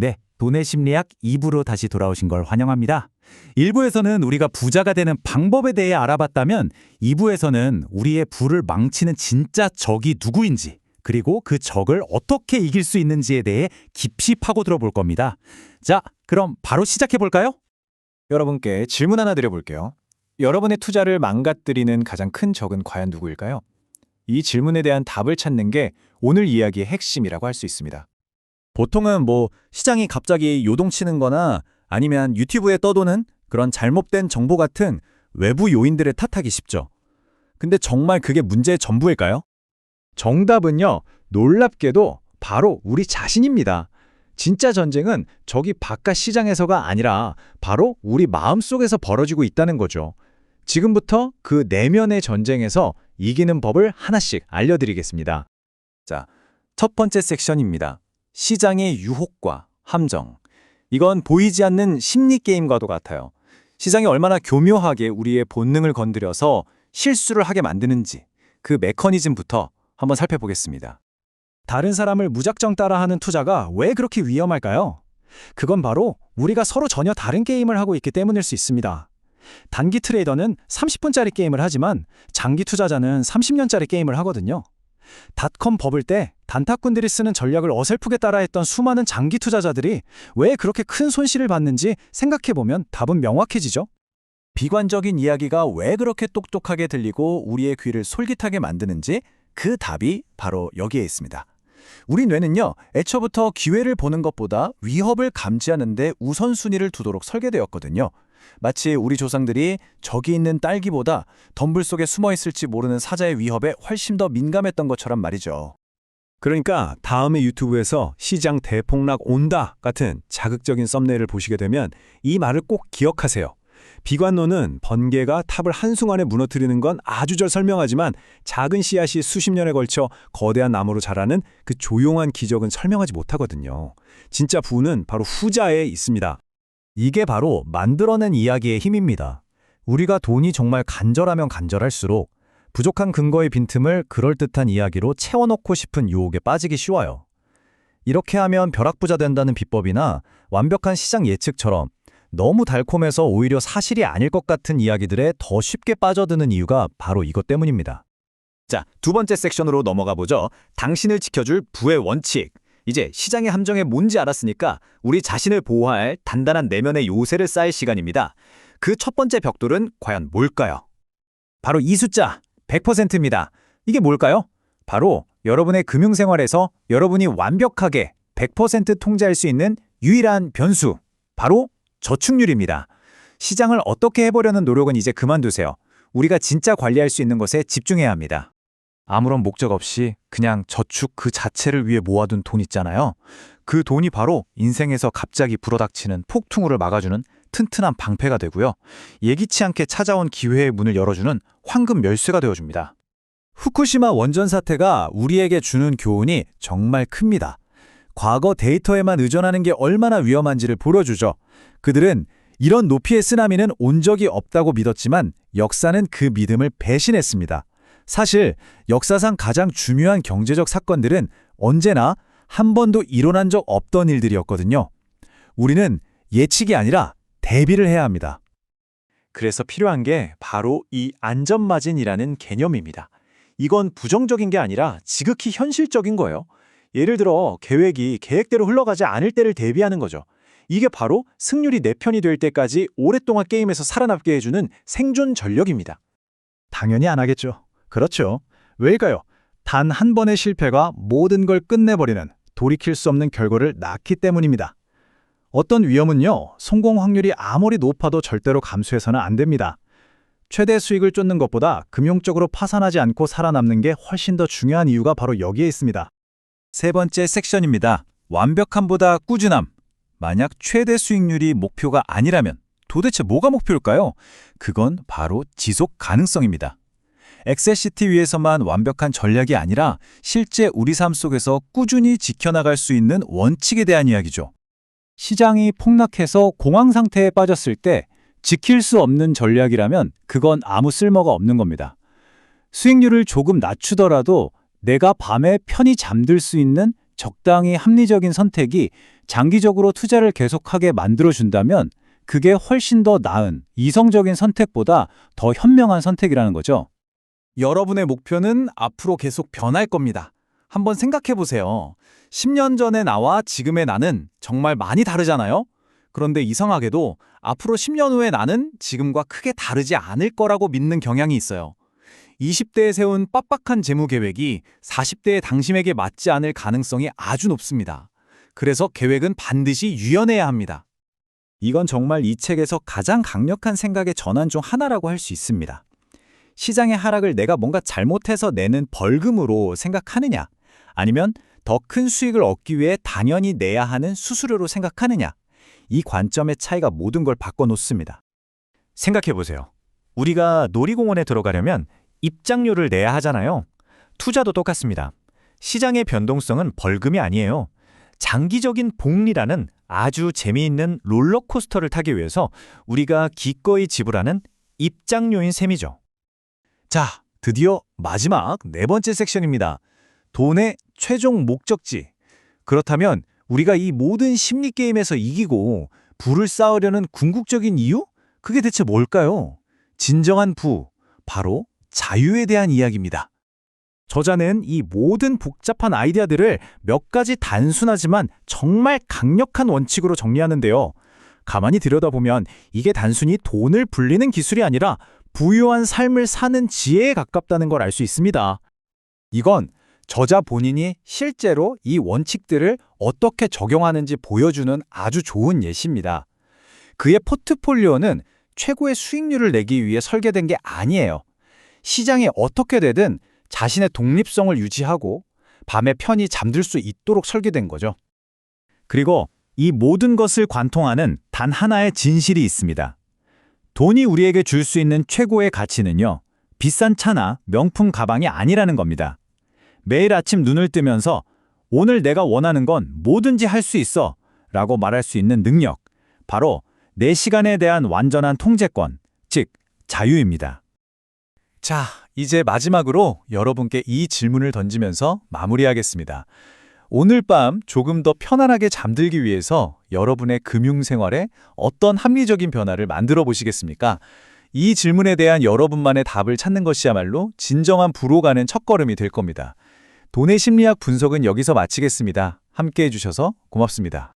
네, 돈의 심리학 2부로 다시 돌아오신 걸 환영합니다. 1부에서는 우리가 부자가 되는 방법에 대해 알아봤다면 2부에서는 우리의 부를 망치는 진짜 적이 누구인지 그리고 그 적을 어떻게 이길 수 있는지에 대해 깊이 파고들어 볼 겁니다. 자, 그럼 바로 시작해 볼까요? 여러분께 질문 하나 드려볼게요. 여러분의 투자를 망가뜨리는 가장 큰 적은 과연 누구일까요? 이 질문에 대한 답을 찾는 게 오늘 이야기의 핵심이라고 할 수 있습니다. 보통은 시장이 갑자기 요동치는 거나 아니면 유튜브에 떠도는 그런 잘못된 정보 같은 외부 요인들을 탓하기 쉽죠. 근데 정말 그게 문제의 전부일까요? 정답은요, 놀랍게도 바로 우리 자신입니다. 진짜 전쟁은 저기 바깥 시장에서가 아니라 바로 우리 마음속에서 벌어지고 있다는 거죠. 지금부터 그 내면의 전쟁에서 이기는 법을 하나씩 알려드리겠습니다. 자, 첫 번째 섹션입니다. 시장의 유혹과 함정. 이건 보이지 않는 심리 게임과도 같아요. 시장이 얼마나 교묘하게 우리의 본능을 건드려서 실수를 하게 만드는지 그 메커니즘부터 한번 살펴보겠습니다. 다른 사람을 무작정 따라하는 투자가 왜 그렇게 위험할까요? 그건 바로 우리가 서로 전혀 다른 게임을 하고 있기 때문일 수 있습니다. 단기 트레이더는 30분짜리 게임을 하지만 장기 투자자는 30년짜리 게임을 하거든요. 닷컴 버블 때 단타꾼들이 쓰는 전략을 어설프게 따라했던 수많은 장기 투자자들이 왜 그렇게 큰 손실을 봤는지 생각해보면 답은 명확해지죠. 비관적인 이야기가 왜 그렇게 똑똑하게 들리고 우리의 귀를 솔깃하게 만드는지 그 답이 바로 여기에 있습니다. 우리 뇌는요, 애초부터 기회를 보는 것보다 위협을 감지하는 데 우선순위를 두도록 설계되었거든요. 마치 우리 조상들이 저기 있는 딸기보다 덤불 속에 숨어 있을지 모르는 사자의 위협에 훨씬 더 민감했던 것처럼 말이죠. 그러니까 다음에 유튜브에서 시장 대폭락 온다 같은 자극적인 썸네일을 보시게 되면 이 말을 꼭 기억하세요. 비관론은 번개가 탑을 한순간에 무너뜨리는 건 아주 잘 설명하지만 작은 씨앗이 수십 년에 걸쳐 거대한 나무로 자라는 그 조용한 기적은 설명하지 못하거든요. 진짜 부는 바로 후자에 있습니다. 이게 바로 만들어낸 이야기의 힘입니다. 우리가 돈이 정말 간절하면 간절할수록 부족한 근거의 빈틈을 그럴듯한 이야기로 채워넣고 싶은 유혹에 빠지기 쉬워요. 이렇게 하면 벼락부자 된다는 비법이나 완벽한 시장 예측처럼 너무 달콤해서 오히려 사실이 아닐 것 같은 이야기들에 더 쉽게 빠져드는 이유가 바로 이것 때문입니다. 자, 두 번째 섹션으로 넘어가 보죠. 당신을 지켜줄 부의 원칙. 이제 시장의 함정이 뭔지 알았으니까 우리 자신을 보호할 단단한 내면의 요새를 쌓을 시간입니다. 그 첫 번째 벽돌은 과연 뭘까요? 바로 이 숫자, 100%입니다. 이게 뭘까요? 바로 여러분의 금융생활에서 여러분이 완벽하게 100% 통제할 수 있는 유일한 변수, 바로 저축률입니다. 시장을 어떻게 해보려는 노력은 이제 그만두세요. 우리가 진짜 관리할 수 있는 것에 집중해야 합니다. 아무런 목적 없이 그냥 저축 그 자체를 위해 모아둔 돈 있잖아요. 그 돈이 바로 인생에서 갑자기 불어닥치는 폭풍우를 막아주는 튼튼한 방패가 되고요. 예기치 않게 찾아온 기회의 문을 열어주는 황금 열쇠가 되어줍니다. 후쿠시마 원전 사태가 우리에게 주는 교훈이 정말 큽니다. 과거 데이터에만 의존하는 게 얼마나 위험한지를 보여주죠. 그들은 이런 높이의 쓰나미는 온 적이 없다고 믿었지만 역사는 그 믿음을 배신했습니다. 사실 역사상 가장 중요한 경제적 사건들은 언제나 한 번도 일어난 적 없던 일들이었거든요. 우리는 예측이 아니라 대비를 해야 합니다. 그래서 필요한 게 바로 이 안전마진이라는 개념입니다. 이건 부정적인 게 아니라 지극히 현실적인 거예요. 예를 들어 계획이 계획대로 흘러가지 않을 때를 대비하는 거죠. 이게 바로 승률이 내 편이 될 때까지 오랫동안 게임에서 살아남게 해주는 생존 전력입니다. 당연히 안 하겠죠. 그렇죠. 왜일까요? 단 한 번의 실패가 모든 걸 끝내버리는 돌이킬 수 없는 결과를 낳기 때문입니다. 어떤 위험은요, 성공 확률이 아무리 높아도 절대로 감수해서는 안 됩니다. 최대 수익을 쫓는 것보다 금융적으로 파산하지 않고 살아남는 게 훨씬 더 중요한 이유가 바로 여기에 있습니다. 세 번째 섹션입니다. 완벽함보다 꾸준함. 만약 최대 수익률이 목표가 아니라면 도대체 뭐가 목표일까요? 그건 바로 지속 가능성입니다. 엑셀시트 위에서만 완벽한 전략이 아니라 실제 우리 삶 속에서 꾸준히 지켜나갈 수 있는 원칙에 대한 이야기죠. 시장이 폭락해서 공황 상태에 빠졌을 때 지킬 수 없는 전략이라면 그건 아무 쓸모가 없는 겁니다. 수익률을 조금 낮추더라도 내가 밤에 편히 잠들 수 있는 적당히 합리적인 선택이 장기적으로 투자를 계속하게 만들어준다면 그게 훨씬 더 나은 이성적인 선택보다 더 현명한 선택이라는 거죠. 여러분의 목표는 앞으로 계속 변할 겁니다. 한번 생각해 보세요. 10년 전의 나와 지금의 나는 정말 많이 다르잖아요? 그런데 이상하게도 앞으로 10년 후의 나는 지금과 크게 다르지 않을 거라고 믿는 경향이 있어요. 20대에 세운 빡빡한 재무 계획이 40대의 당신에게 맞지 않을 가능성이 아주 높습니다. 그래서 계획은 반드시 유연해야 합니다. 이건 정말 이 책에서 가장 강력한 생각의 전환 중 하나라고 할 수 있습니다. 시장의 하락을 내가 뭔가 잘못해서 내는 벌금으로 생각하느냐, 아니면 더 큰 수익을 얻기 위해 당연히 내야 하는 수수료로 생각하느냐, 이 관점의 차이가 모든 걸 바꿔놓습니다. 생각해보세요. 우리가 놀이공원에 들어가려면 입장료를 내야 하잖아요. 투자도 똑같습니다. 시장의 변동성은 벌금이 아니에요. 장기적인 복리라는 아주 재미있는 롤러코스터를 타기 위해서 우리가 기꺼이 지불하는 입장료인 셈이죠. 자, 드디어 마지막 네 번째 섹션입니다. 돈의 최종 목적지. 그렇다면 우리가 이 모든 심리 게임에서 이기고 부를 쌓으려는 궁극적인 이유? 그게 대체 뭘까요? 진정한 부, 바로 자유에 대한 이야기입니다. 저자는 이 모든 복잡한 아이디어들을 몇 가지 단순하지만 정말 강력한 원칙으로 정리하는데요. 가만히 들여다보면 이게 단순히 돈을 불리는 기술이 아니라 부유한 삶을 사는 지혜에 가깝다는 걸 알 수 있습니다. 이건 저자 본인이 실제로 이 원칙들을 어떻게 적용하는지 보여주는 아주 좋은 예시입니다. 그의 포트폴리오는 최고의 수익률을 내기 위해 설계된 게 아니에요. 시장에 어떻게 되든 자신의 독립성을 유지하고 밤에 편히 잠들 수 있도록 설계된 거죠. 그리고 이 모든 것을 관통하는 단 하나의 진실이 있습니다. 돈이 우리에게 줄 수 있는 최고의 가치는요, 비싼 차나 명품 가방이 아니라는 겁니다. 매일 아침 눈을 뜨면서 오늘 내가 원하는 건 뭐든지 할 수 있어 라고 말할 수 있는 능력, 바로 내 시간에 대한 완전한 통제권, 즉 자유입니다. 자, 이제 마지막으로 여러분께 이 질문을 던지면서 마무리하겠습니다. 오늘 밤 조금 더 편안하게 잠들기 위해서 여러분의 금융생활에 어떤 합리적인 변화를 만들어 보시겠습니까? 이 질문에 대한 여러분만의 답을 찾는 것이야말로 진정한 부로 가는 첫걸음이 될 겁니다. 돈의 심리학 분석은 여기서 마치겠습니다. 함께 해주셔서 고맙습니다.